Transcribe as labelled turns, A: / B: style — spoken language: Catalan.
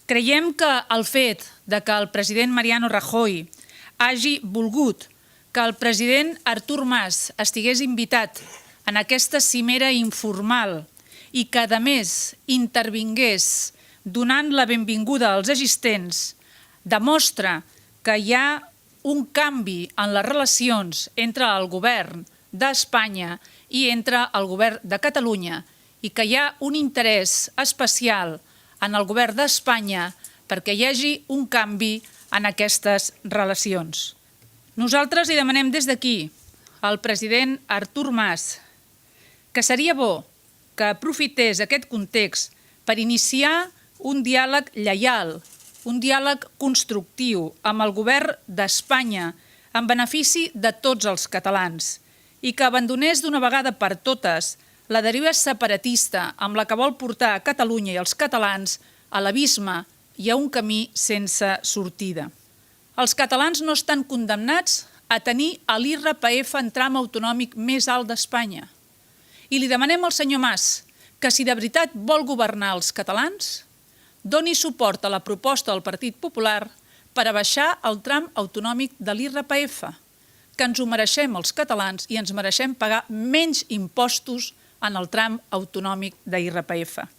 A: Creiem que el fet que el president Mariano Rajoy hagi volgut que el president Artur Mas estigués invitat en aquesta cimera informal i que, a més, intervingués donant la benvinguda als assistents, demostra que hi ha un canvi en les relacions entre el govern d'Espanya i entre el govern de Catalunya i que hi ha un interès especial en el govern d'Espanya perquè hi hagi un canvi en aquestes relacions. Nosaltres li demanem des d'aquí al president Artur Mas que seria bo que aprofités aquest context per iniciar un diàleg lleial, un diàleg constructiu amb el govern d'Espanya en benefici de tots els catalans i que abandonés d'una vegada per totes la deriva separatista amb la que vol portar a Catalunya i els catalans a l'abisme i a un camí sense sortida. Els catalans no estan condemnats a tenir l'IRPF en tram autonòmic més alt d'Espanya. I li demanem al senyor Mas que si de veritat vol governar els catalans, doni suport a la proposta del Partit Popular per abaixar el tram autonòmic de l'IRPF, que ens ho mereixem els catalans i ens mereixem pagar menys impostos en el tram autonòmic d'IRPF.